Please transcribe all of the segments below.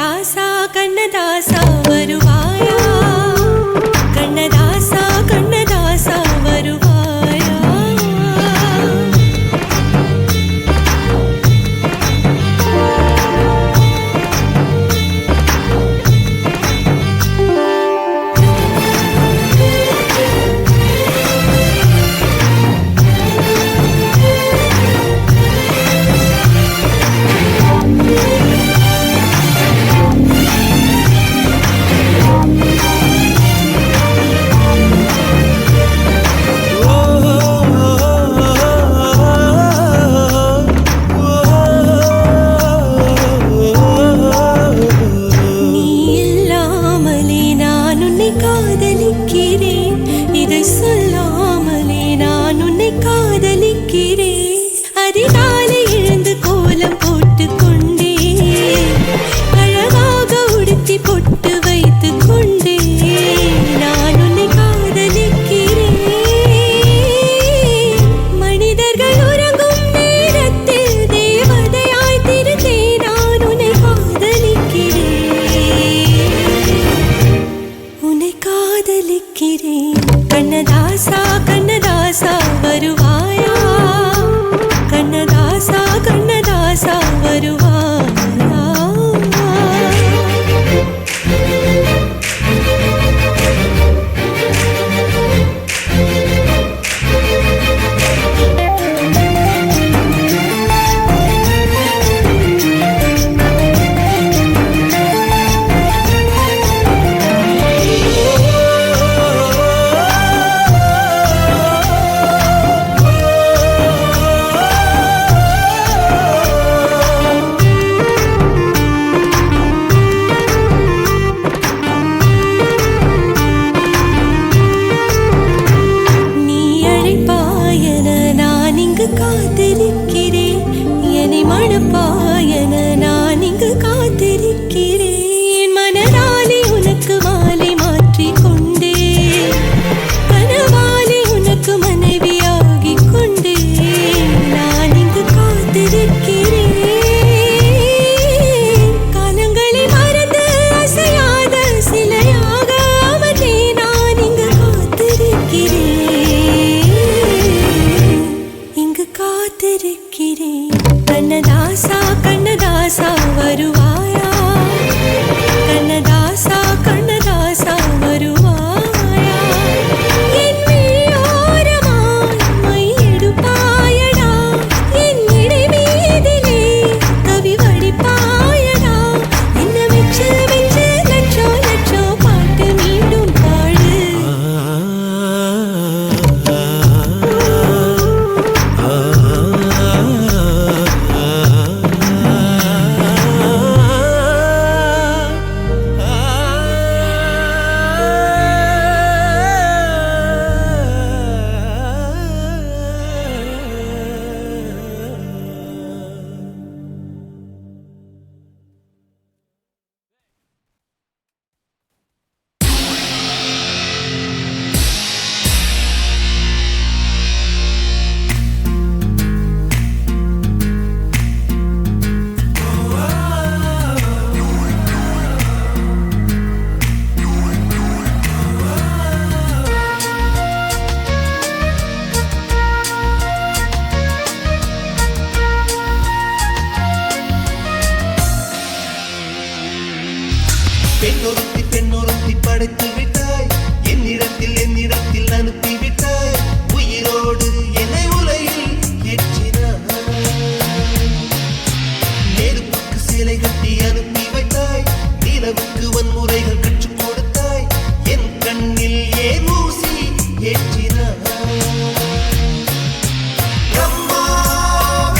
கண்ணதாசா கண்ணதாசா வருவாயா, கண்ணதாசா கண்ணதாசா வருவாயா. கண்ணதாசா கண்ணதாசா வருவாயா, கண்ணதாசா கண்ணதாசா வருவாயா. காத்திருக்கிறேன் என்னை மணப்பாயன நான் இங்கு காத்திருக்கிறேன். மனதாலே உனக்கு மாலை மாற்றிக் கொண்டே, கனவாலே உனக்கு மனைவியாகி கொண்டே நான் இங்கு காத்திருக்கிறேன். காலங்களை மறந்து அசையாத சிலையாக அவனே நான் இங்கு காத்திருக்கிறேன், காத்திருக்கிறேன். கண்ணதாசா கண்ணதாசா வருவாயா, கண்ணதாசா கண்ணதாசா வருவாயா. என் விழியோரமாய் மை எடுப்பாயடா, என் இடை மீதிலே கவி வடிப்பாயடா. என்ன வெச்சு வெச்சு லட்சோ லட்சோ பாட்டு மீண்டும் பாடு. பெண்ணொருத்தி படைத்து விட்டாய், என்னிடத்தில் அனுப்பி விட்டாய். உயிரோடு என்னை உலையில் ஏற்றினாய், நெருப்புக்கு சிலை கட்டி அனுப்பி வைத்தாய். நிலவுக்கு வன்முறைகள் கற்றுக் கொடுத்தாய், என் கண்ணில் ஏன் ஊசி ஏற்றினாய். அம்மா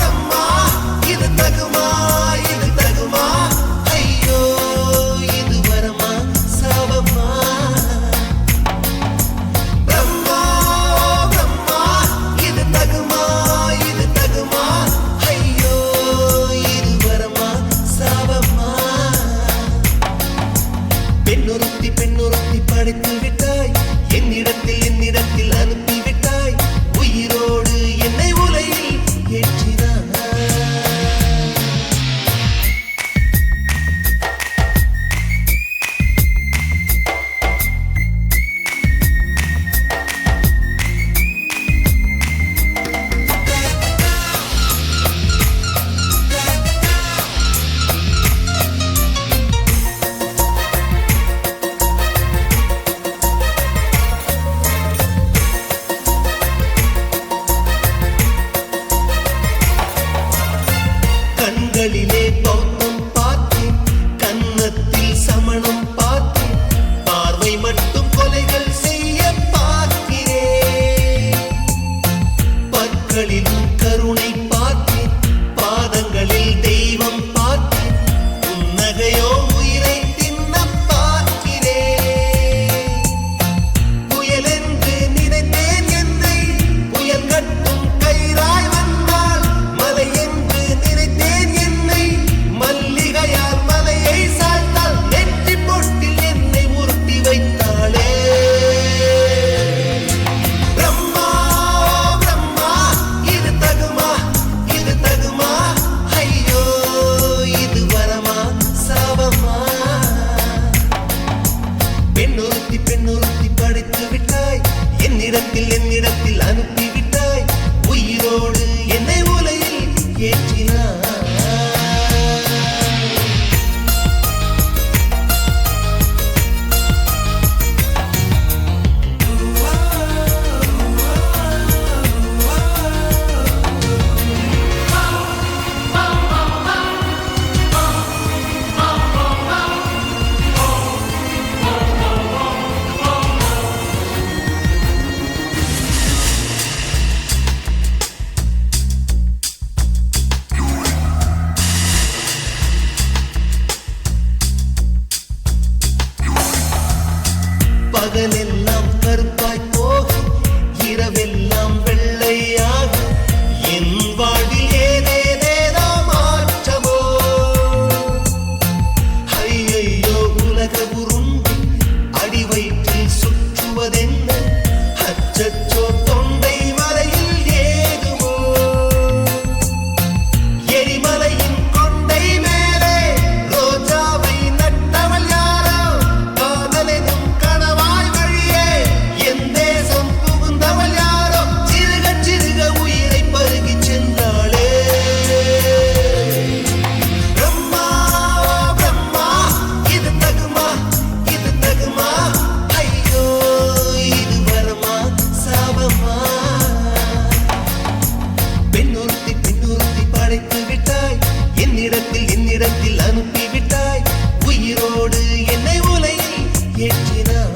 அம்மா இது தகுமா, இது தகுமா, ஐயோ இது வரமா சாபமா. பகலெல்லாம் கருப்பாய் போகும் இரவெல்லாம் வெள்ளையாகும் என் வாழ்வில் ஏதேதேதோ மாற்றமோ ஐயையோ உலக உருண்டு அடி வயிற்றில் சுற்றுவதென்ன அச்சச்சோ தொண்டை மலையில் ஏதுமோ எரிமலையின் கொண்டை மேலே ரோஜாவை நட்டவள் யாரோ காதலெனும் கணவாய் வழியே என் தேசம் புகுந்தவள் யாரோ சிறுக சிறுக உயிரை பருகிச் சென்றாளே பிரம்மா பிரம்மா இது தகுமா ஐயோ இது வரமா சாபமா பெண்ணொருத்தி படைத்து விட்டாய் என்னிடத்தில் அனுப்பி விட்டாய் உயிரோடு என்னை உலையில் ஏற்றினாய்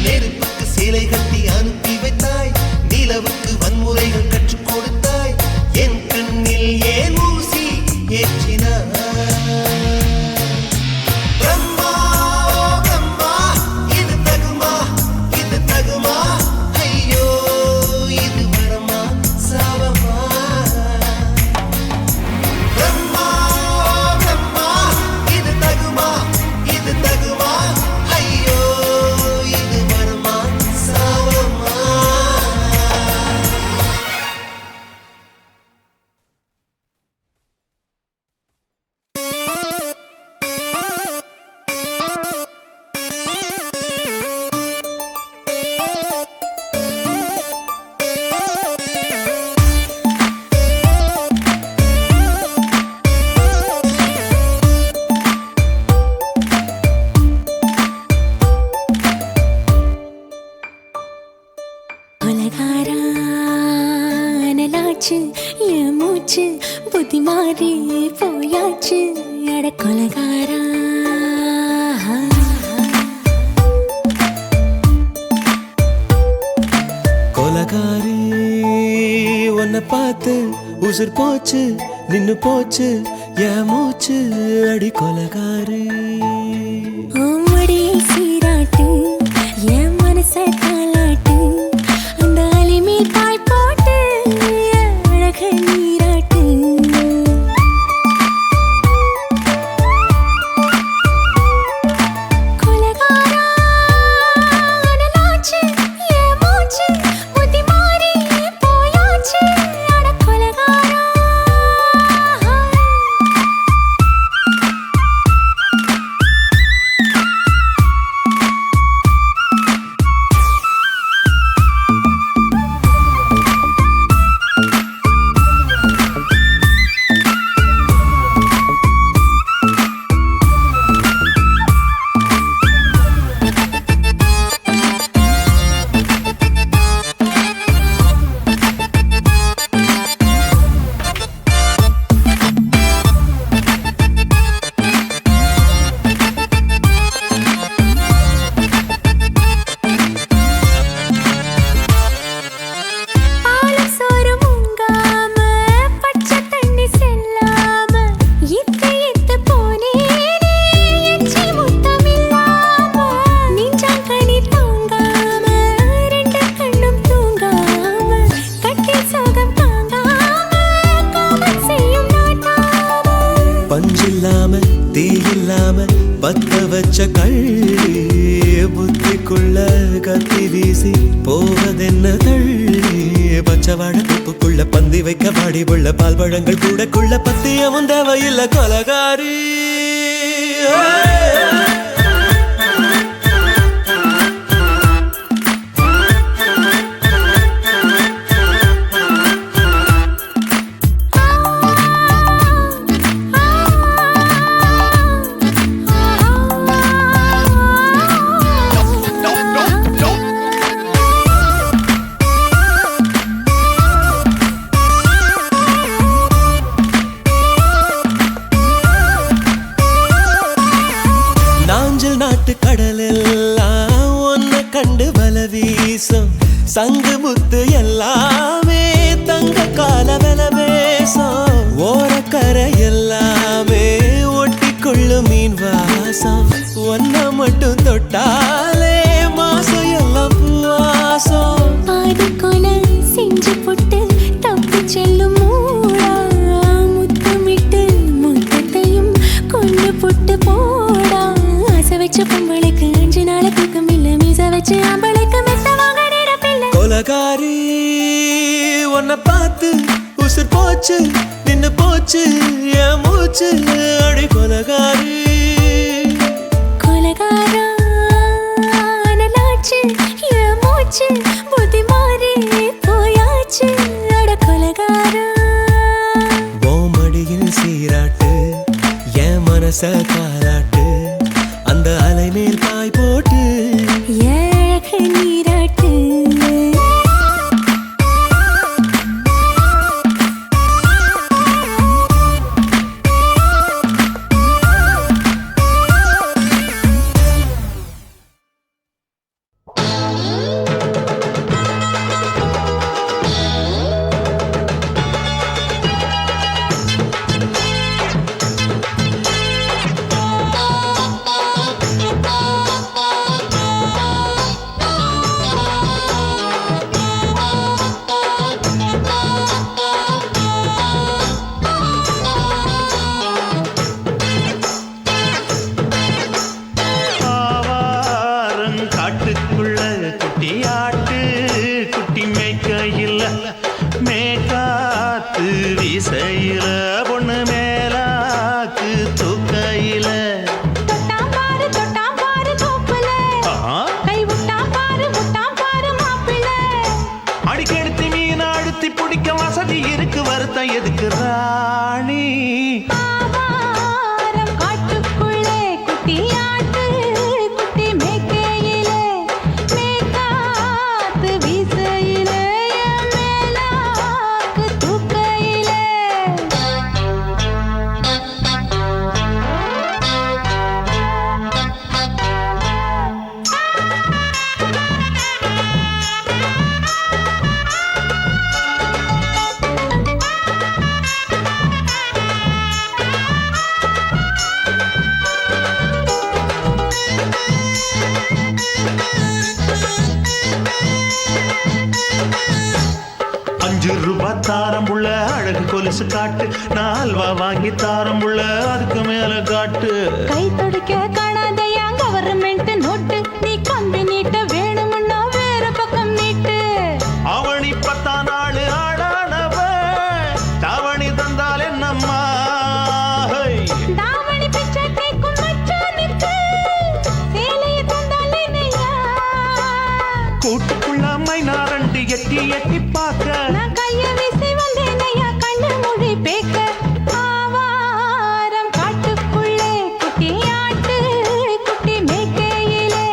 நெருப்புக்கு சேலை கட்டி அனுப்பி வைத்தாய் நிலவுக்கு வன்முறைகள் கற்றுக் கொடுத்தாய் என் கண்ணில் ஏன் ஊசி ஏற்றினாய் பிரம்மா பிரம்மா இது தகுமா ஐயோ இது வரமா சாபமா பிரம்மா பிரம்மா இது தகுமா ஐயோ இது வரமா சாபமா கொலகாரா அனலாச்சு என் மூச்சு புத்தி மாறி போயாச்சு அட கொலகாரா கொலகாரி உன்னை பார்த்து உசுர் போச்சு நின்னு போச்சு என் மூச்சு அடி கொலகாரி ஆமடியை சீராட்டு என் மனச தாளாட்டு அந்த அலிமேல் பாய் போட்டு என் அழக நீராட்டு கொலகாரா அனலாச்சு என் மூச்சு புத்தி மாறி போயாச்சு அட கொலகாரா பாலும் சோறும் உங்காம பச்சை தண்ணி செல்லாம இத்து போனேனே எச்சி முத்தமில்லாம நெஞ்சாங்கனி தாங்காம ரெண்டு கண்ணும் தூங்காம கட்டி சோகம் தாங்காம காமம் செய்யும் நாட்டாம பஞ்சில்லாம தீயில்லாம பத்த வச்ச கள்ளி புத்திக்குள்ள கத்தி வீசி போவதென்ன தள்ளி பச்சை வாழை தொப்புக்குள்ள பந்தி வைக்க வாடி உள்ள பால் பழங்கள் கூடக்குள்ள பத்தியமும் தேவையில்லை கொலகாரி நாட்டு கடலெல்லாம் உன்னை கண்டு வல வீசும் சங்கு முத்து எல்லாமே தங்க கால வெல பேசும் ஓரக்கரை எல்லாமே ஒட்டிக்கொள்ளும் மீன் வாசம் ஒன்ன மட்டும் தொட்டு வச்ச பொம்பளைக்கு 5 நாள் தூக்கம் இல்ல மீச வச்சு ஆம்பளைக்கு மெத்த வாங்க நிரப்பில்ல கொலகாரி உன்னை பார்த்து உசுர் போச்சு நின்னு போச்சு என் மூச்சு அடி கொலகாரி கொலகாரா அனலாச்சு என் மூச்சு புத்தி மாறி போயாச்சு அட கொலகாரா மடியில் சீராட்டு என் மனச காலாட்டு அந்த அலை மேல் பாய் போட்டு ஏழக நீராட்டு எதுக்கு ராணி காட்டுக்குள்ளே குட்டியாட்டு குட்டி மேய்க்கையிலே மேய்காத்து வீசையிலே மேலாக்கு தூக்கையிலே தாரம்புள்ள அழகு கொலுசு காட்டு நால்வா வாங்கி தாரம்புள்ள அதுக்கு மேல காட்டு கை துடிக்க காணாதையா கவர்மெண்ட் நோட்டு நீ கம்பி நீட்ட வேணும்னா வேற பக்கம் நீட்டு அவனி 10 நாள் ஆடானவ தாவணி தந்தால் என்னம்மா தாவணி பிச்சை கேக்கும் மச்சானுக்கு சேலையை தந்தால் என்னையா கூட்டுக்குள்ள மைனாரண்டி எட்டி எட்டி பார்க்க நான் கைய வீசி வந்தேனையா கண்ணு மொழி பேக்க ஆவாரம் காட்டுக்குள்ளே குட்டியாட்டு குட்டி மேய்க்கையிலே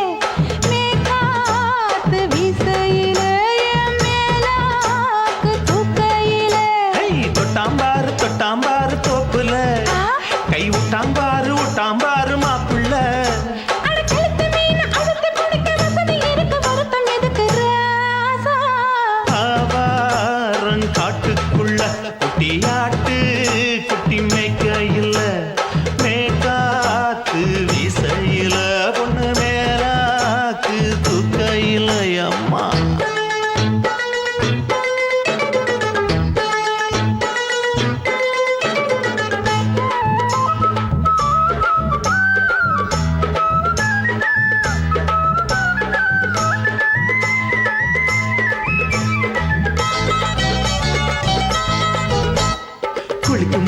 மேய்காத்து வீசையிலே மேலாக்கு தூக்கையிலே தொட்டாம்பாரு தோப்புல கை விட்டாம்பாரு மாப்புள்ள காட்டுக்குள்ள குட்டியாட்டு குட்டி மேய்க்கையில மேய்காத்து வீசையில பொண்ணு மேலாக்கு தூக்கையில அம்மா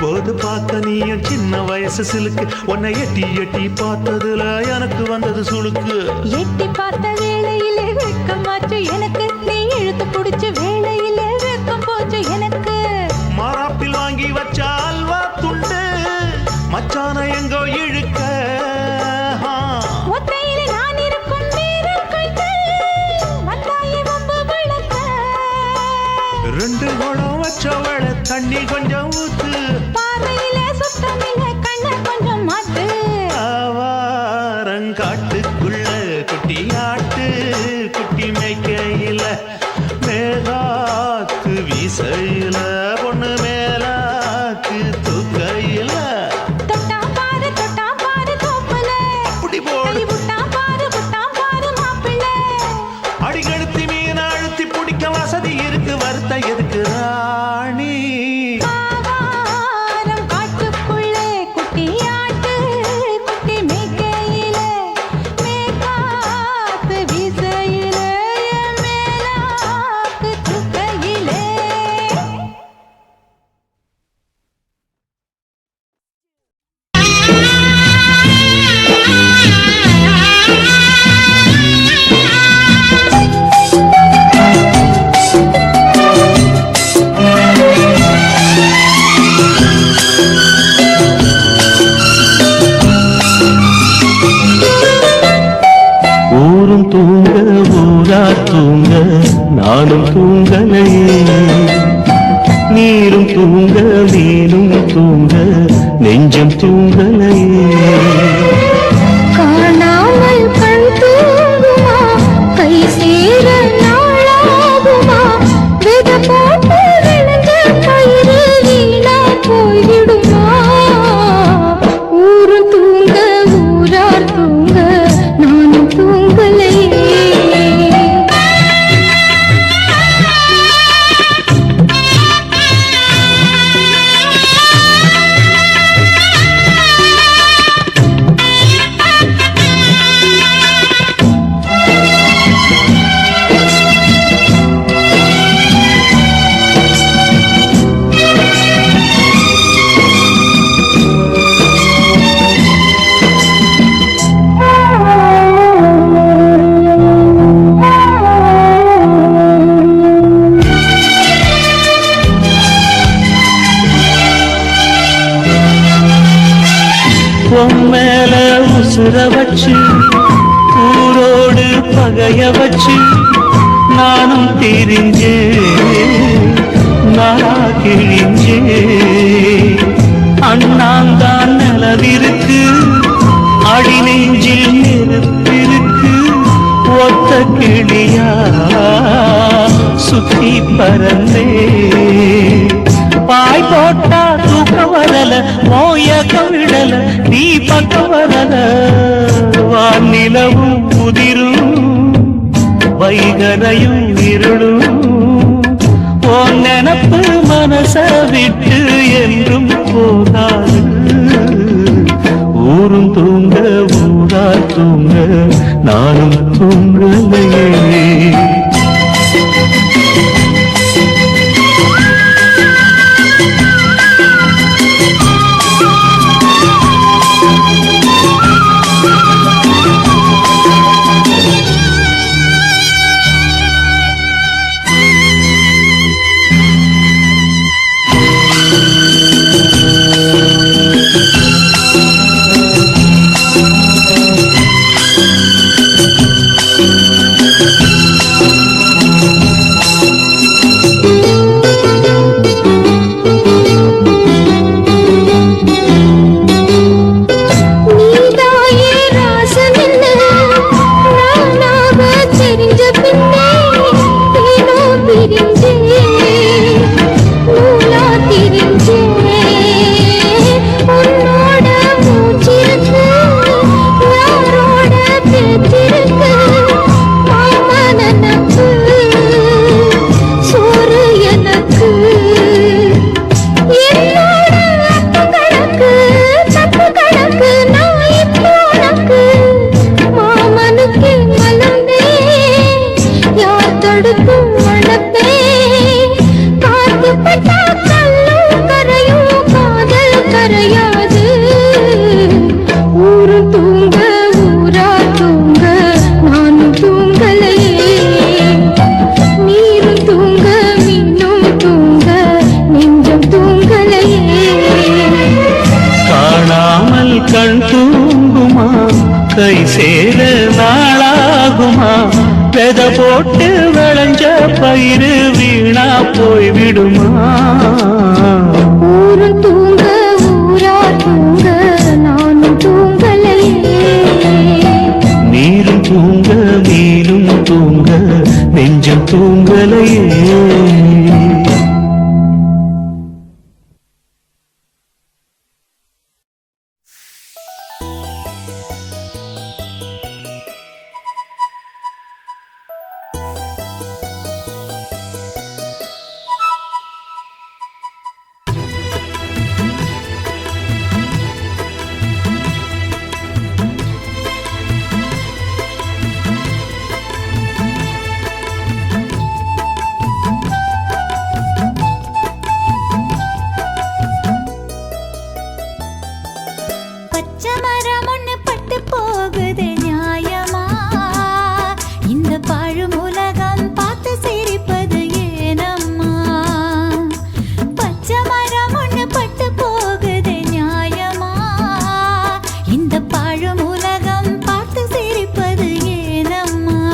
போது பார்த்த நீயும் சின்ன வயசு சிலுக்கு உன்னை எட்டி எட்டி பார்த்ததுல எனக்கு வந்தது சுளுக்கு எட்டி பார்த்த வேளையிலே வெட்கமாச்சு எனக்கு நீ இழுத்து பிடிச்ச வேளையிலே வெட்கம் போச்சு எனக்கு மாறாப்பில் வாங்கி வச்ச அல்வா துண்டு மச்சான எங்கோ இழுக்க ஒத்தையிலே நான் இருக்கும் நேரம் கண்டு வந்தாயே வம்பு விளக்க 2 குடம் வச்சவள தண்ணி கொஞ்சம் ஊத்து பார்வையிலே சுத்தமில்ல கண்ண கொஞ்சம் மாத்து ஆவாரங்காட்டுக்குள்ள குட்டியாட்டு குட்டி மேய்க்கையில மேலாக்கு வீசையில பொண்ணு மேலாக்கு தூக்கையில தொட்டாம் பாரு தோப்புல அப்படி போடு விட்டாம் பாரு மாப்பிள்ளை அடிக்கழுத்தி மீன் அழுத்தி பிடிக்க வசதி இருக்கு வருத்த எதுக்கு ராணி காட்டுக்குள்ளே தூங்க ஊரா தூங்க நானும் தூங்கலையே, நீரும் தூங்க மீனும் தூங்க நெஞ்சம் தூங்கலையே. காணாமல் கண் தூங்குமா, கை சேர நாளாகுமா, வித போட்டு விழுந்த கயிறு வீணா போய்விடுமா. ஊரும் தூங்க ஊரார் தூங்க நானும் தூங்கலையே. மேல உசுர வச்சு ஊரோடு பகைய வச்சு நானும் திரிஞ்சே நானா கிழிஞ்சே. அண்ணாந்தான் நிலவிருக்கு அடி நெஞ்சில் நெருப்பிருக்கு, ஒத்த கிளியா சுத்தி பறந்தே. பாய் போட்டா தூக்க வரல, மோயக்க விடல, நீ பக்க வரல. வானிலவும் புதிரும் வைகரையும் இருளும், உன் நினப்பு மனச விட்டு என்றும் போகாது. ஊரும் தூங்க ஊரா தூங்க நானும் தூங்கலையே. கண் தூங்குமா, கை சேர நாளாகுமா, வெத போட்டு விளைஞ்ச பயிறு வீணா போய்விடுமா. ஊரும் தூங்க ஊரா தூங்க நானும் தூங்கலையே. நீரும் தூங்க மீனும் தூங்க நெஞ்சம் தூங்கலையே. இந்த பாழும் உலகம் பார்த்து சிரிப்பது ஏனம்மா.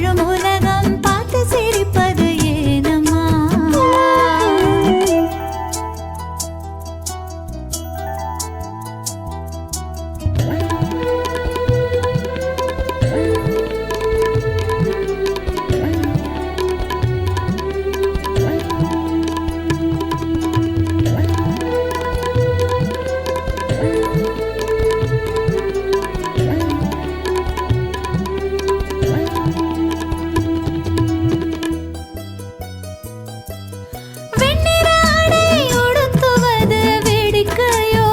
வாழும் உலகம் பார்த்து சிரிப்பது ஏனம்மா? வெண்ணிற ஆடை உடுத்துவது வேடிக்கையோ?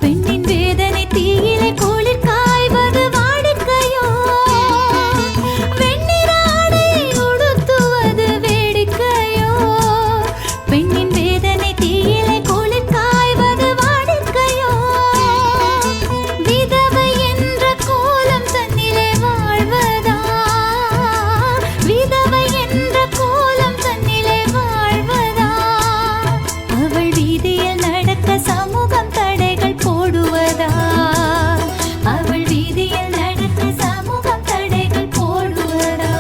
பெண்ணின் வேதனை தீயிலே குளிர் காய்வது வாடிக்கையோ? வெண்ணிற ஆடை உடுத்துவது வேடிக்கையோ? பெண்ணின் வேதனை தீயிலே குளிர் காய்வது வாடிக்கையோ? விதவை என்ற கோலம் தன்னிலே வாழ்வதா? விதவை என்ற கோலம் தன்னிலே வாழ்வதா? அவள் வீதியில் நடக்க சமூகம் தடைகள் போடுவதா? அவள் வீதியில் நடக்க சமூகம் தடைகள் போடுவதா?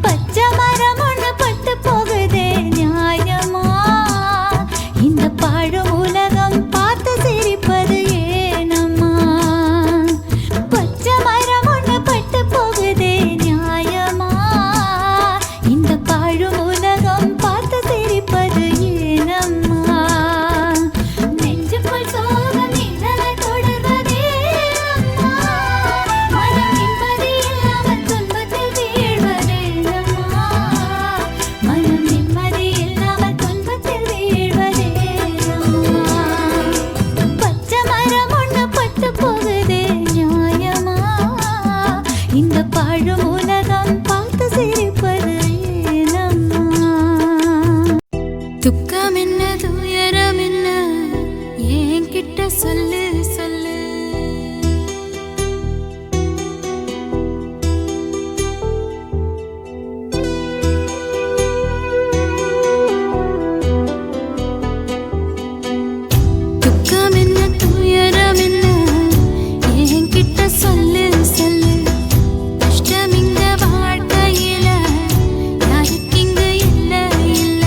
பச்சை மரம் ஒண்ணு பட்டு போகுதே நியாயமா? இந்த பாழும் உலகம் பார்த்து சிரிப்பது ஏனம்மா? பச்சை மரம் ஒண்ணு பட்டு போகுதே நியாயமா? இந்த பாழும் உலகம் பார்த்து சிரிப்பது ஏனம்மா? நெஞ்சுக்குள் சோகம் நிழலை தொடர்வதே அம்மா. மனம் நிம்மதி இல்லாமல் துன்பத்தில் வீழ்வதேனம்மா? மனம் நிம்மதி இல்லாமல் துன்பத்தில் வீழ்வதேனம்மா? பச்சை மரம் ஒண்ணு பட்டு போகுதே நியாயமா? இந்த பாழும் உலகம் பார்த்து சிரிப்பது ஏனம்மா? துக்கம் என்ன துயரம் என்ன என்கிட்ட சொல்லு சொல்லு. துக்கம் என்ன துயரம் என்ன என்கிட்ட சொல்லு சொல்லு. கஷ்டம் இங்க வாழ்க்கையில யாருக்கு இங்க இல்ல இல்ல.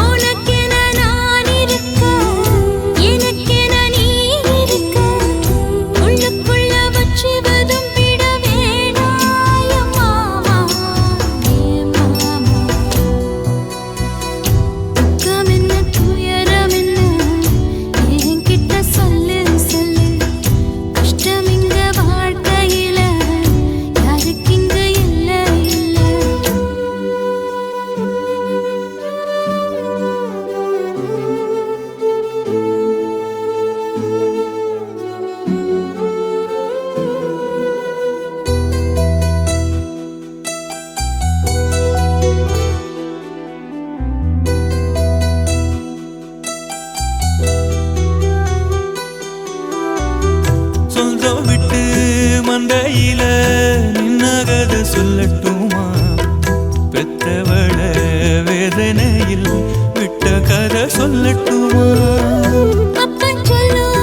உனக்கென நான் இருக்க, எனக்கென நீ இருக்க. உள்ளுக்குள்ள வச்சுவதும் விட வேணாய மாமா, ஏ மாமா. துக்கம் என்ன துயரம் என்ன என்கிட்ட சொல்லு சொல்லு. கஷ்டம் இங்க வாழ்க்கையில யாருக்கு இங்க இல்ல இல்ல. சொந்தம் விட்டு மந்தையில நின்னகத சொல்லட்டுமா? பெத்தவள வேதனையில் விட்ட கதை சொல்லட்டுமா? அப்பன் சொல்லும்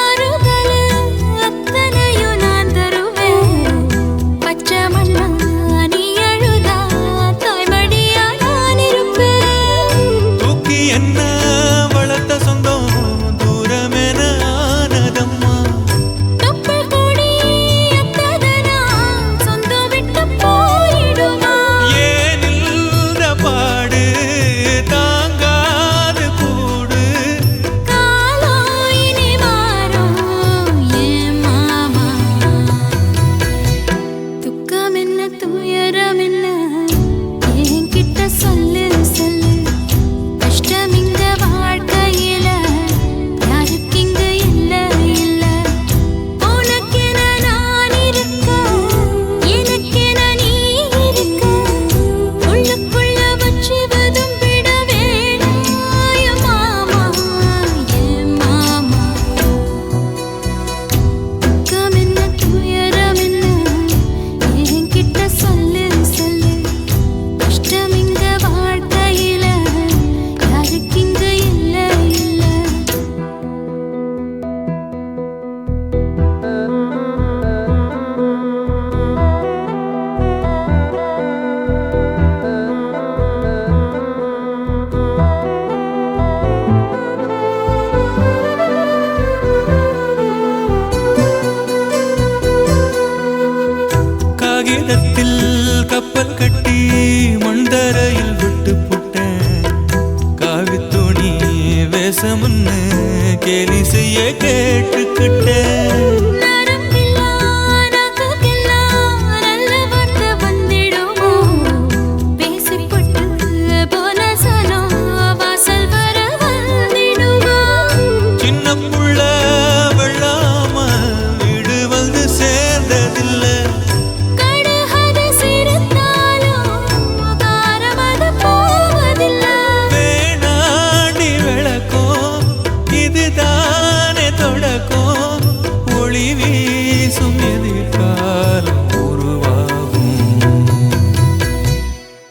ஆறுதலு அத்தனையும் நான் தருவேன். பச்சை மண்ணா நீ அழுதா தாய்மடியா நான் இருப்பேன். தூக்கி என்ன வளர்த்த சொந்தம் தூரமென ஆனதம்மா. தொப்புள் கொடி அத்ததனா சொந்தம் விட்டு போயிடுமா? ஏன் இந்த பாடு தாங்காது கூடு. காலம் இனி மாறும் ஏன் மாமா? துக்கம் என்ன துயரம் என்ன என்கிட்ட சொல்லு சொல்லு. கஷ்டம் இங்க வாழ்க்கையில யாருக்கு இங்க இல்ல இல்ல. உனக்கென நான் இருக்க, எனக்கென நீ இருக்க. உள்ளுக்குள்ள வச்சுவதும் விட வேணாய மாமா, ஏ மாமா. துக்கம் என்ன துயரம் என்ன என்கிட்ட சொல்லு ஈரத்தில் கப்பல் கட்டி மண்டரையில் விட்டு புட்டேன் காவி துணி வேஷமுன்னு கேலி செய்ய கேட்டுக்கிட்டேன்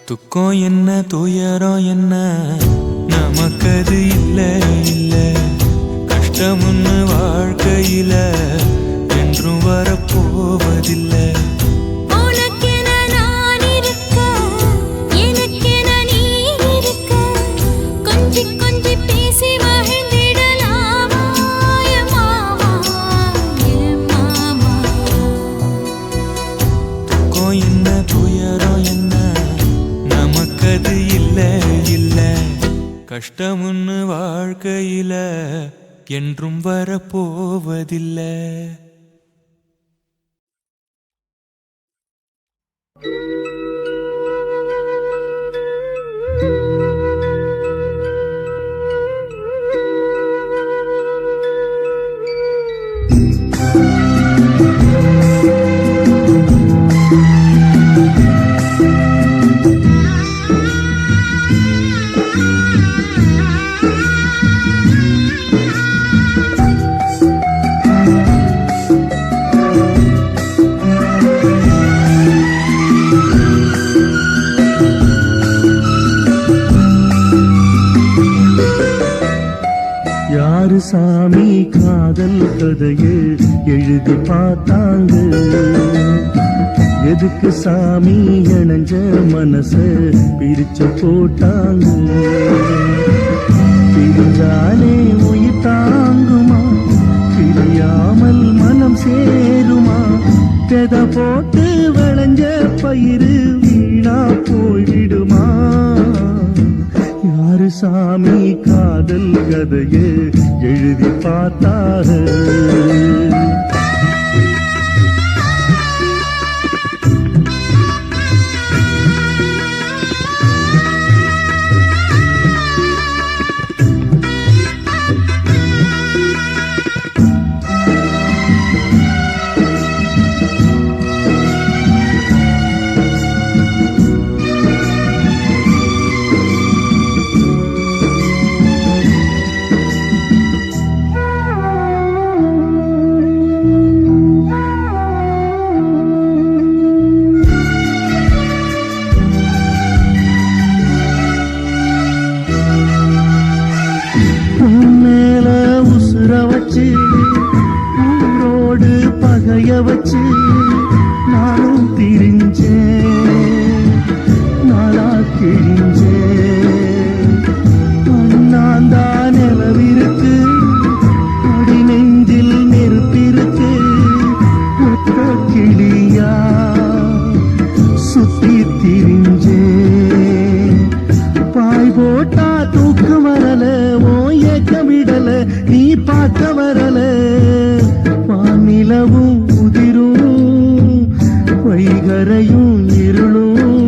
துக்கம் என்ன துயரம் என்ன நமக்கது இல்ல இல்ல கஷ்டம்னு வாழ்க்கையில என்றும் வரப்போவதில்லை கஷ்டமுன்னு வாழ்க்கையில என்றும் வரப்போவதில்லை யாரு சாமி காதல் கதையை எழுதி பார்த்தாங்க எதுக்கு சாமி இணைஞ்ச மனச பிரிச்சு போட்டாங்க பிரிஞ்சாலே உயிர் தாங்குமா பிரியாமல் மனம் சேருமா பெத போட்டு விளைஞ்ச பயிறு வீணா போய்விடுமா யாரு சாமி காதல் கதையை எழுதி பார்த்தாரு வச்சு ஊரோடு பகைய வச்சு நானும் திரிஞ்சேன் நாளா கிழிஞ்சேன் அண்ணாந்தா நிலவிருக்கு அடி நெஞ்சில் நெருப்பிருக்கு ஒத்த கிளியா சுத்தி திரிஞ்சேன் பாய் போட்டா தூக்கம் வரல ஓ ஏக்கம் விடல நீ பார்க்க வரல வானிலவும் உதிரும் வைகரையும் இருளும்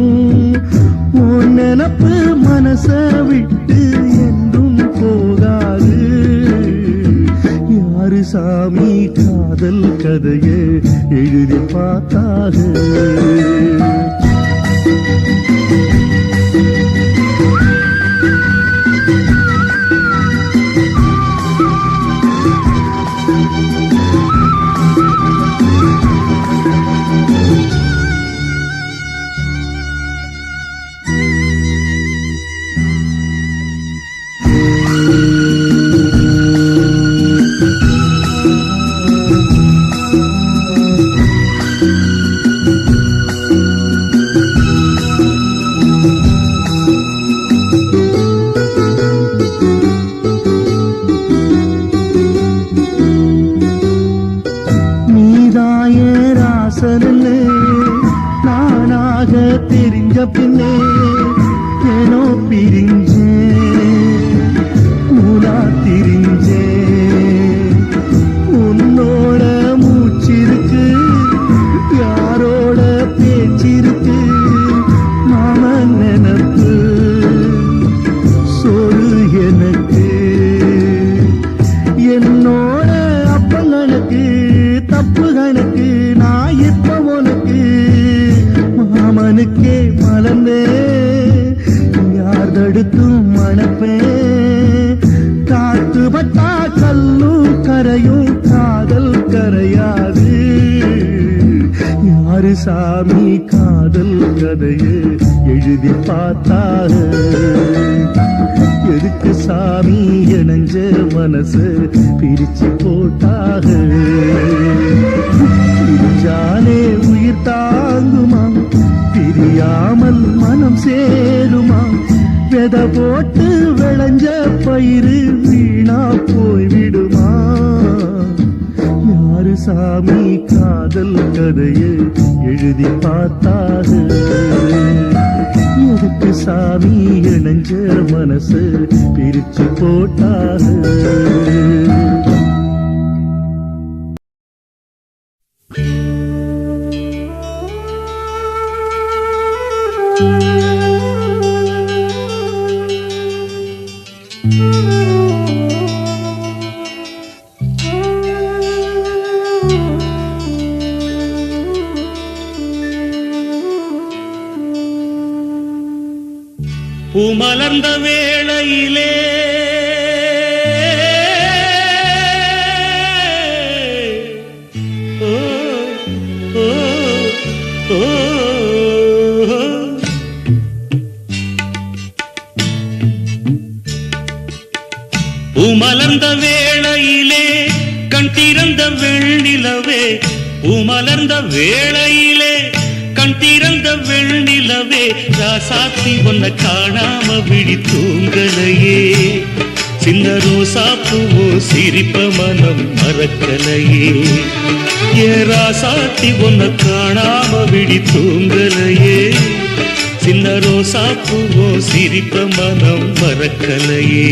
உன் நினப்பு மனச விட்டு என்றும் போகாது யாரு சாமி காதல் கதையை எழுதி பார்த்தாது தெரிஞ்ச பின்னே ஏனோ பிரிஞ்சேன் மூலா திரிஞ்சேன் உன்னோட மூச்சிருக்கு யாரோட பேச்சிருக்கு மாமன் நினப்பு சொல் எனக்கு என்னோட அப்பங்களுக்கு தப்பு கணக்கு நான் இப்ப உனக்கு மாமனுக்கே மலர்ந்தே யார் தடுத்தும் மணப்பேன் காத்து பட்டா கல்லும் கரையும் காதல் கரையாது யாரு சாமி காதல் கதையை எழுதி பார்த்தாரு எதுக்கு சாமி இணைஞ்ச மனசு பிரிச்சு போட்டாக பிரிஞ்சாலே உயிர் தாங்குமா பிரியாமல் மனம் சேருமா வித போட்டு விளைஞ்ச பயிறு வீணா போய்விடுமா யாரு சாமி காதல் கதையை எழுதி பார்த்தாக எதுக்கு சாமி இணைஞ்ச மனசு பிரிச்சு போட்டாக பூமலர்ந்த வேளையிலே ஓ ஓ ஓ பூமலர்ந்த வேளையிலே கண் திறந்த வெண்ணிலவே பூமலர்ந்த வேளையிலே கண் திறந்த வெண்ணிலவே ராசாத்தி ஒன்ன காணாம விழி தூங்கலையே சின்ன ரோசா பூவோ சிரிப்ப மனம் மறக்கலையே ஏ ராசாத்தி ஒன்ன காணாம விழி தூங்கலையே சின்ன ரோசா பூவோ சிரிப்ப மனம் மறக்கலையே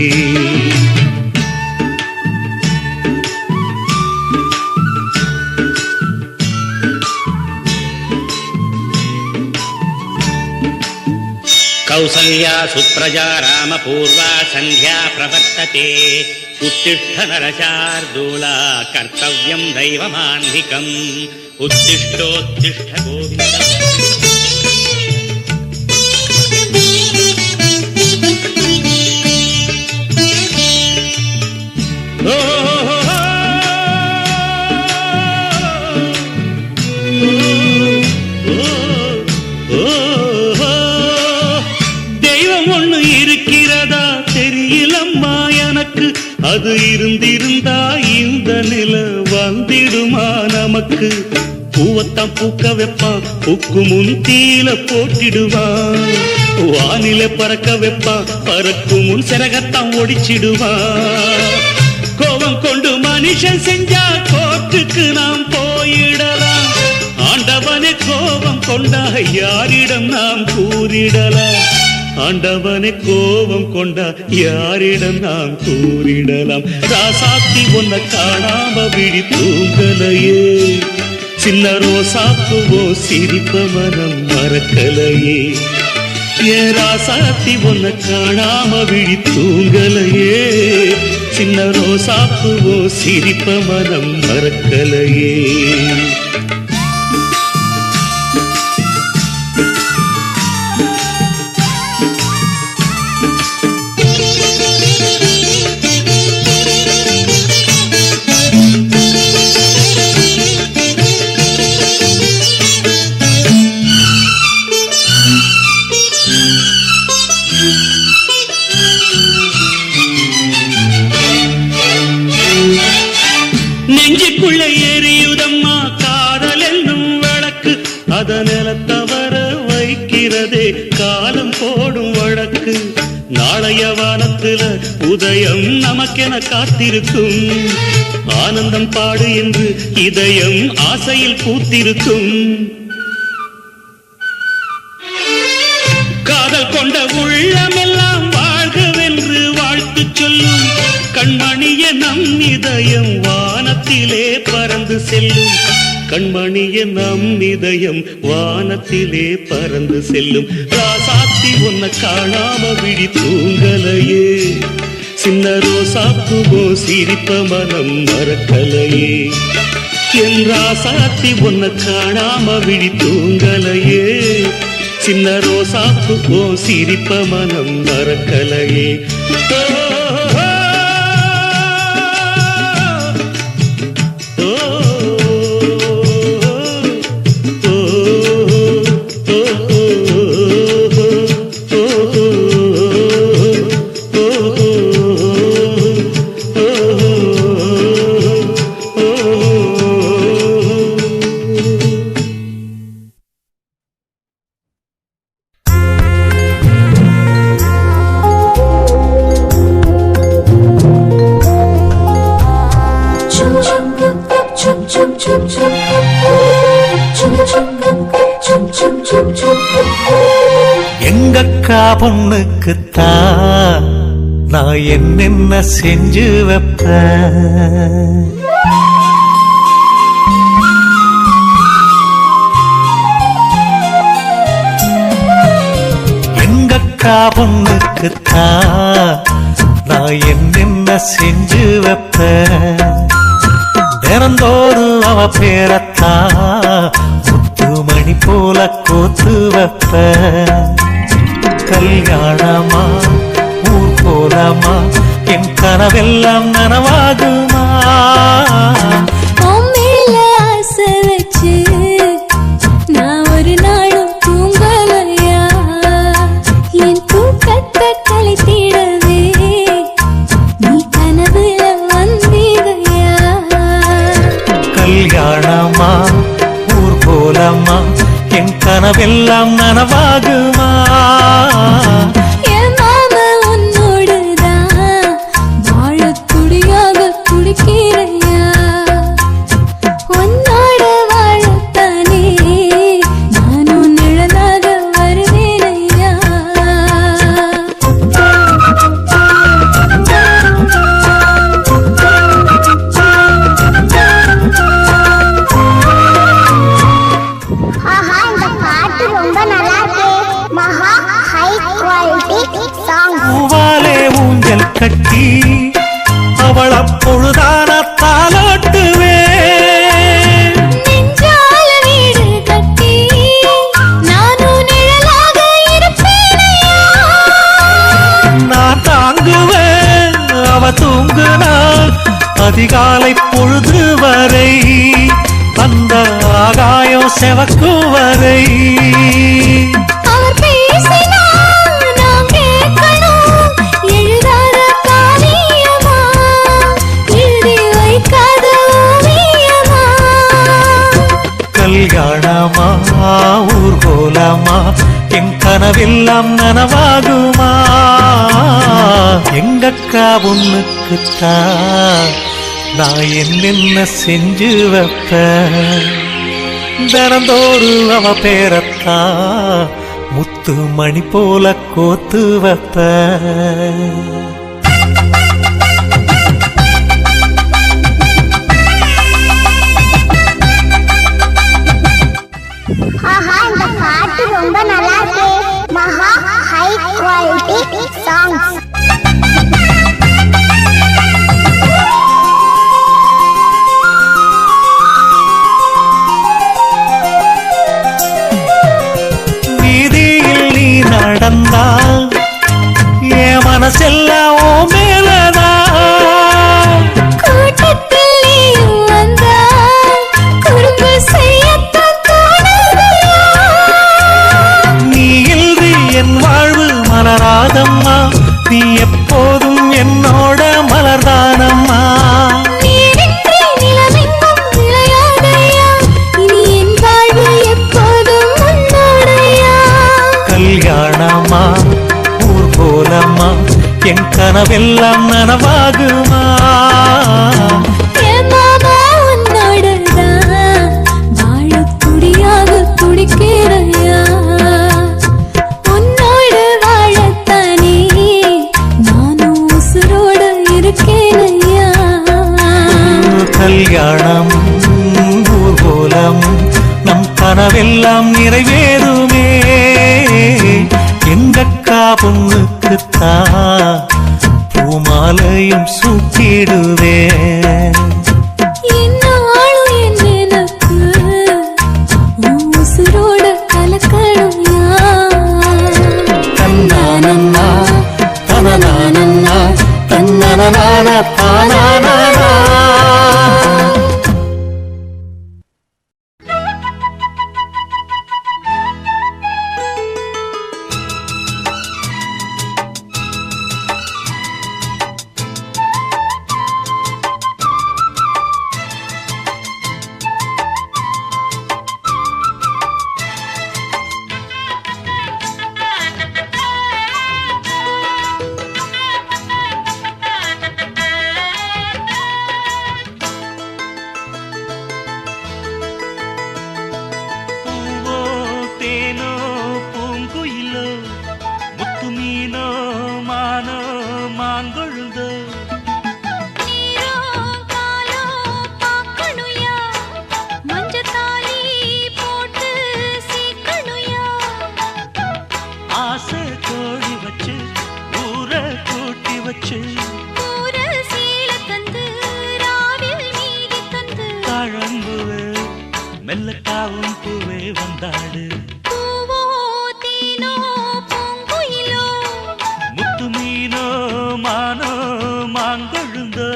कौसल्या सुप्रजा रामपूर्वा सन्ध्या प्रवर्तते उत्तिष्ठ नरशार्दूला कर्तव्यं दैवमान्धिकम् उत्तिष्ठोत्तिष्ठ गोविन्द அது இருந்திருந்தா இந்த நில வந்திடுமா நமக்கு பூவத்தான் பூக்க வைப்பான் பூக்கு முன் தீல போட்டிடுவான் வானில பறக்க வைப்பான் பறக்கும் முன் சிறகத்தான் ஒடிச்சிடுவான் கோபம் கொண்டு மனுஷன் செஞ்சா கோர்ட்டுக்கு நாம் போயிடலாம் ஆண்டவனே கோபம் கொண்டா யாரிடம் நாம் கூறிடலாம் ஆண்டவனை கோபம் கொண்டா யாரிடம் நாம் கூறிடலாம் ராசாத்தி ஒன்ன காணாம விழி தூங்கலையே சின்ன ரோசாப்புவோ சிரிப்ப மனம் மறக்கலையே ஏ ராசாத்தி ஒன்ன காணாம விழி தூங்கலையே சின்ன ரோசாப்புவோ சிரிப்ப மனம் மறக்கலையே நெஞ்சுக்குள்ள எரியுதம்மா காதல் என்னும் வழக்கு அத நிலத்தவர வைக்கிறதே காலம் போடும் வழக்கு நாளைய வானத்துல உதயம் நமக்கென காத்திருக்கும் ஆனந்தம் பாடு என்று இதயம் ஆசையில் பூத்திருக்கும் காதல் கொண்ட உள்ளமெல்லாம் வாழ்கவென்று வாழ்த்து சொல்லும் கண்மணிய நம் இதயம் வானத்திலே பறந்து செல்லும் கண்மணிய நம் இதயம் வானத்திலே பறந்து செல்லும் ராசாத்தி உன்னை காணாம விழி தூங்கலையே சின்ன ரோசாப்புவோ சிரிப்ப மனம் மறக்கலையே என் ராசாத்தி உன்னை காணாம விழி தூங்கலையே சின்ன ரோசாப்புவோ சிரிப்ப மனம் மறக்கலையே எங்கக்கா பொண்ணுக்குத்தான் நான் என்னென்ன செஞ்சு வைப்பேன் எங்கக்கா பொண்ணுக்குத்தான் நான் என்னென்ன செஞ்சு வைப்பேன் தினந்தோறும் அவ பேரத்தான் மணி போல கோத்து வைப்ப கல்யாணமா ஊர் போலமா என் கனவெல்லாம் நனவாகுமா ஆசை வச்சு நான் ஒரு நாளும் தூங்கலையா என் தூக்கத்தை கலைத்திடவே நீ கனவுல வந்தீதையா கல்யாணமா போலம்மா என் கனவெல்லாம் நனவாகுமா என் மாமா உன்னோடுதான் வாழ துடியாக துடிக்கிறையா உன்னோட வாழத்தானே நானும் நிழலாக வருவேனையா ஊஞ்சல் கட்டி அவள் அப்பொழுதான தாலாட்டுவே நெஞ்சால வீடு கட்டி நானும் நிழலாக இருப்பேனையா நான் தாங்குவேன் அவ தூங்குனாள் அதிகாலை பொழுது வரை அந்த ஆகாயம் செவக்கும் வரை அவர் பேசினார் நாம் கேட்கணும் எழுதாத காவியமா எழுதி வைக்காத ஓவியமா கல்யாணமா ஊர் போலமா என் கனவெல்லாம் நனவாகுமா எங்கக்கா பொண்ணுக்குத்தான் நான் என்னென்ன செஞ்சு வைப்பேன் தினந்தோறும் அவ பேரத்தான் முத்து மணி போல கோத்து வைப்பேன் இந்த பாட்டு ரொம்ப நல்லா இருக்கு மகா ஹை குவாலிட்டி சாங்ஸ் வீதியில் நீ நடந்தால் என் மனசெல்லாம் ஓ மேலதான் கூட்டத்தில் நீயும் வந்தால் குறும்பு செய்யத்தான் தோணுதையா நீ இல்றி என் வாழ்வு மலராதம்மா நீ எப்போதும் என்னோட மலர்தானம்மா நீரின்றி நிலவெங்கும் விளையாடையா இனி என் வாழ்வு எப்போதும் உன்னோடையா கல்யாணமா ஊர் போலம்மா என் கனவெல்லாம் நனவாகுமா என் மாமா உன்னோடுதான் வாழ துடியாக துடிக்கிறையா உன்னோடு நிறைவேறுமே எங்கக்கா பொண்ணுக்குத்தான் பூமாலையும் சூட்டிடுவேன் என்னாலும் என் எனக்கு உன் உசுரோட கலக்கணும்யா. தன்னானன்னா தனனானன்னா தன்னனனான தானானா மெல்லக்காவும் பூவே வந்தாடு முத்து மீனோ மானோ மாங்கொழுந்தோ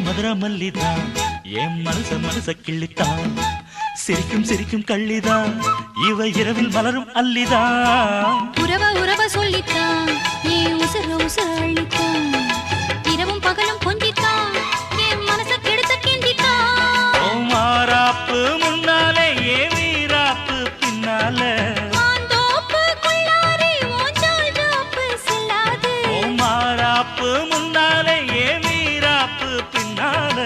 மதுர மல்லிதான் என் மனச கிள்ளித்தான் சிரிக்கும் சிரிக்கும் கள்ளிதான் இவ இரவில் மலரும் அல்லிதான் உறவ சொல்லித்தான் என் உசுர அள்ளித்தான் இரவும் பகலும் கொஞ்சித்தான் என் மனச கெடுத்த கிண்டித்தான் மாறாப்பு முன்னாலே ஏ வீராப்பு பின்னால மாறாப்பு முன்னாலே ஏ வீராப்பு பின்னால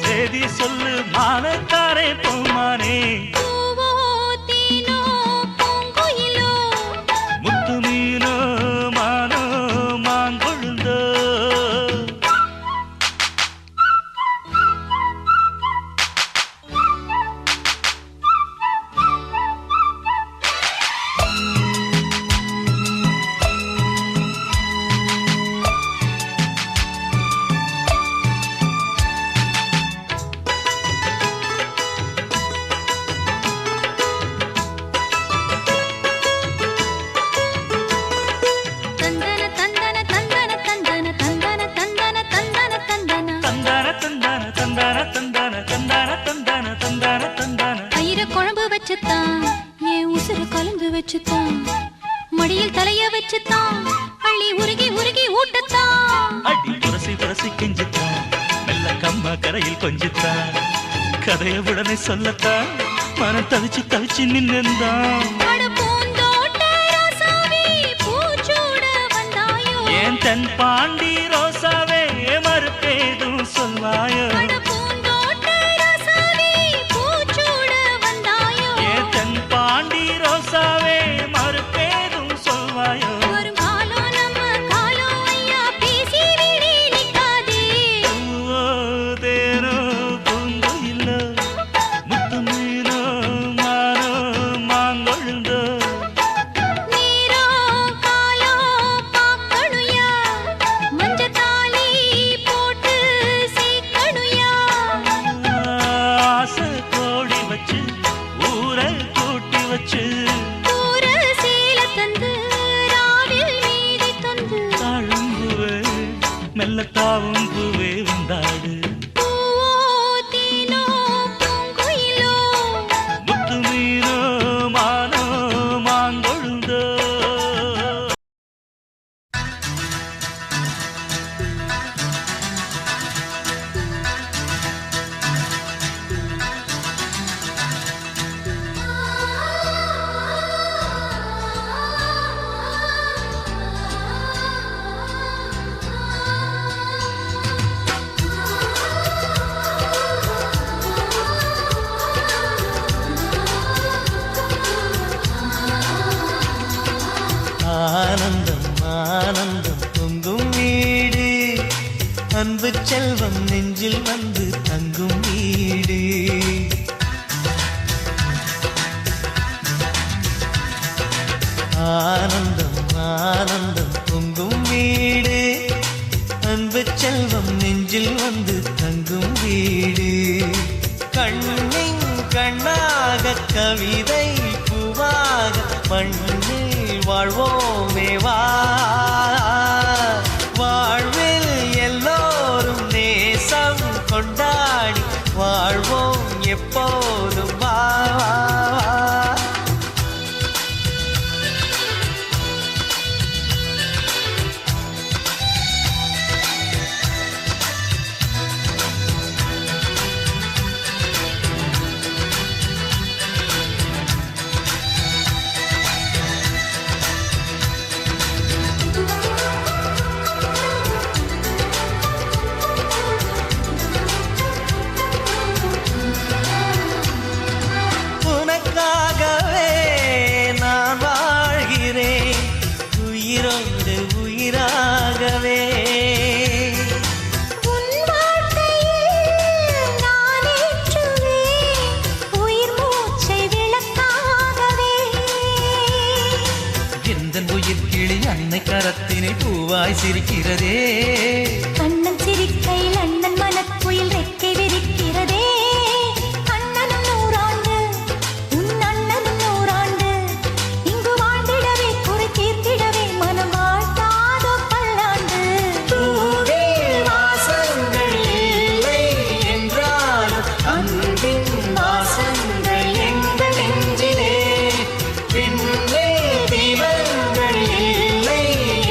சேதி சொல்லு மானக்காரே பூமானே முத்து மீனோ மானோ மாங்கொழுந்தோ மடியில் தலைய வச்சுத்தான் அள்ளி உருகி ஊட்டத்தான் அடி புரசி கெஞ்சித்தான் மெல்ல கம்மா கரையில் கொஞ்சித்தான் கதைய உடனே சொல்லத்தான் மனம் தவிச்சு நின்றுந்தான் ஏன் தென் பாண்டி ரோசாவே மறுப்பேதும் சொல்வாயோ ஏன் தென் பாண்டி ரோசாவே மறுப்பேதும் சொல்வாயோ மெல்லத்தாவும் பூவே வந்தாடு முத்து மீனோ மானோ அன்பு செல்வம் நெஞ்சில் வந்து தங்கும் வீடு. ஆனந்தம் ஆனந்தம் பொங்கும் வீடு. அன்பு செல்வம் நெஞ்சில் வந்து தங்கும் வீடு. கண்ணின் கண்ணாக கவிதை பூவாக மண்ணில் வாழ்வோமே வா. வாழ்வில் எல்லோரும் நேசம் கொண்டாடி வாழ்வோம் எப்போதும் வா. உனக்காகவே நான் வாழ்கிறேன் உயிரோடு உயிராகவே. உன் வாழ்க்கையில் நான் ஏற்றுவேன் உயிர் மூச்சை விளக்காகவே. எந்தன் உயிர் கிளி அன்னை கரத்தினை பூவாய் சிரிக்கிறதே. கண்ணன் சிரிக்கையில் அண்ணன் மனக்குயில் ரெக்கை விரிக்கிறதே. அண்ணனும் நூறாண்டு உன் அண்ணனும் நூறாண்டு இங்கு வாழ்ந்திடவே குறை தீர்த்திடவே மனம் வாழ்த்தாதோ பல்லாண்டு. பூவில் வாசங்கள் இல்லை என்றாலும் அன்பின் வாசங்கள் எங்கள் நெஞ்சிலே. பின்னே தீபங்கள் இல்லை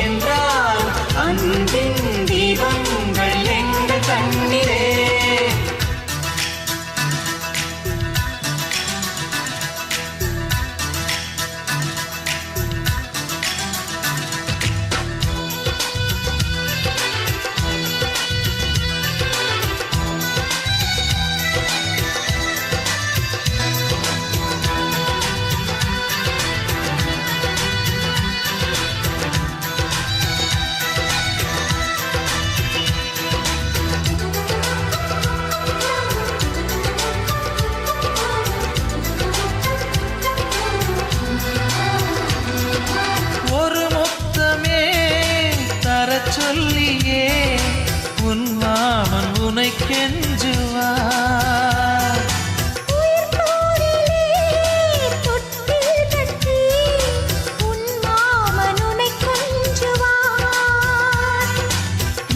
என்றாலும் அன்பின் தீபங்கள் எங்கள் கண்ணிலே. ஒரு முத்தமே தரச் சொல்லியே உன் மாமன் உனை கெஞ்சுவார். உயிர் போரிலே தொட்டில் கட்டி உன் மாமன் உன்னை கொஞ்சுவார்.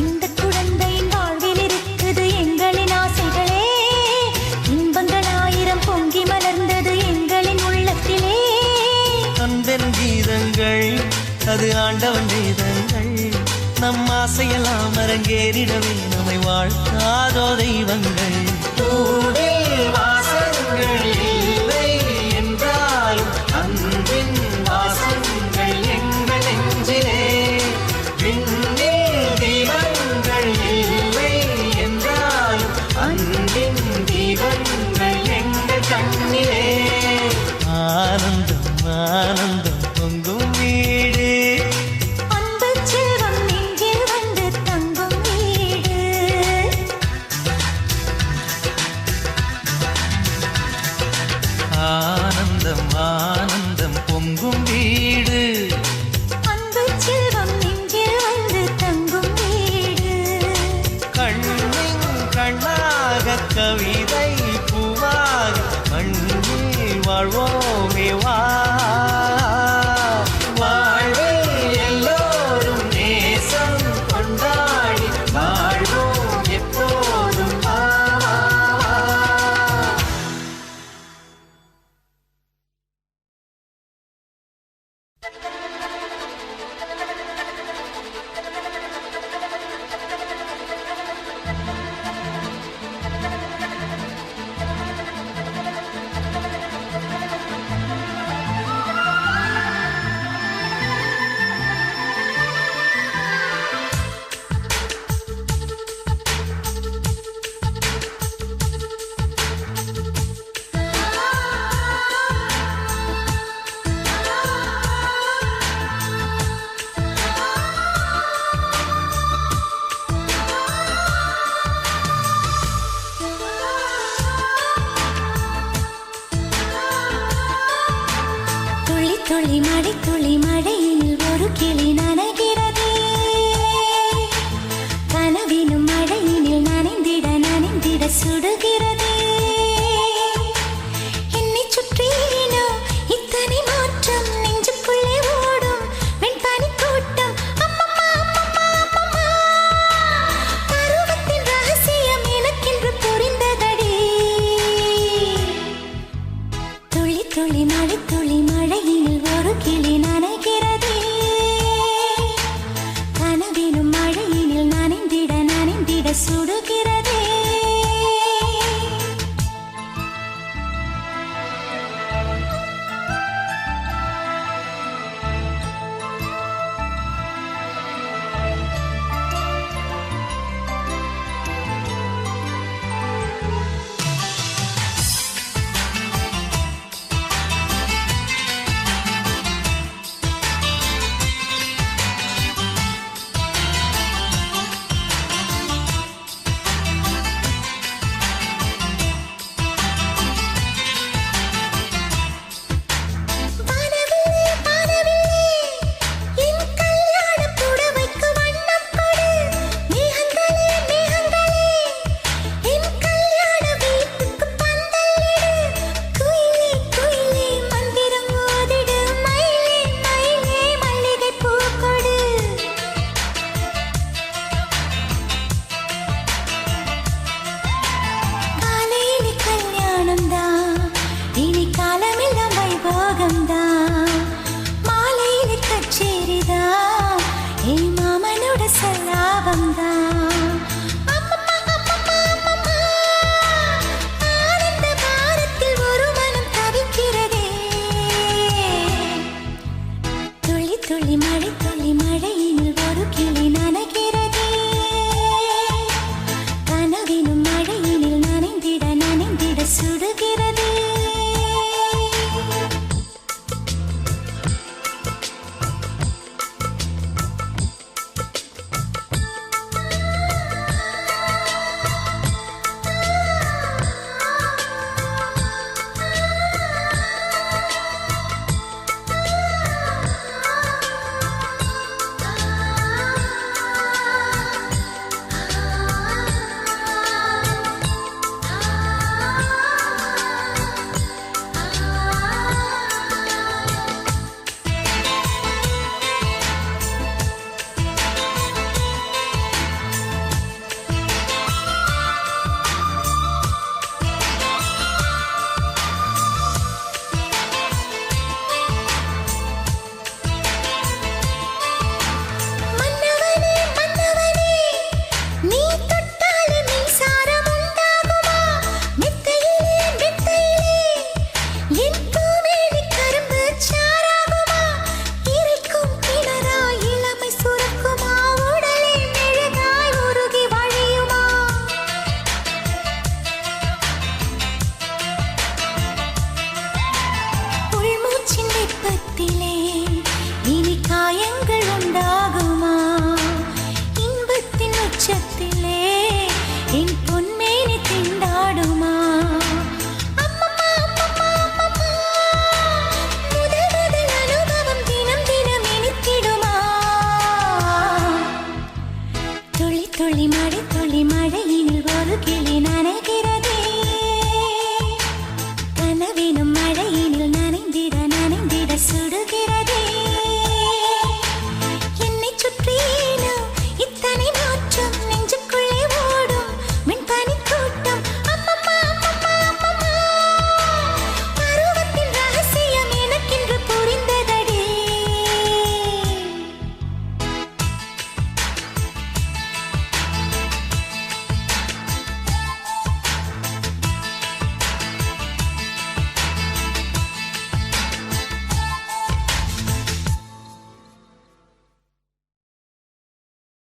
இந்த குழந்தையின் வாழ்வில் இருக்குது எங்களின் ஆசைகளே. இன்பங்கள் ஆயிரம் பொங்கி மலர்ந்தது எங்களின் உள்ளத்திலே. அன்பென் கீதங்கள் அது ஆண்டவன் வேதங்கள். நம் ஆசையெல்லாம் அரங்கேறிடவே நம்மை வாழ்த்தாதோ தெய்வங்கள். பூவில் வாசங்கள் இல்லை என்றாலும் அன்பின் வாசங்கள் எங்கள் நெஞ்சிலே. விண்ணில் தீபங்கள் இல்லை என்றாலும் அன்பின் தீபங்கள் எங்கள் கண்ணிலே. ஆனந்தம் ஆனந்தம் பொங்கும் வீடு. அன்பு செல்வம் நெஞ்சில் வந்து தங்கும் வீடு. கிளி நனைகிறதே கனவினும் மழையினில் நனைந்திட நனைந்திட சுடுகிறதே என்னை சுற்றினோ இத்தனை மாற்றம் நெஞ்சுக்குள்ளே ஓடும் வெண்பனி கூட்டம் அம்மம்மா அம்மம்மா அம்மம்மா பருவத்தின் ரகசியம் எனக்கென்று புரிந்ததடி துளி துளி மழை துளி மழையினில் ஒரு கிளி நனைகிறதே கனவினும் மழையினில் நனைந்திட நனைந்திட சுடுகிறதே துளி மழை துளி மழை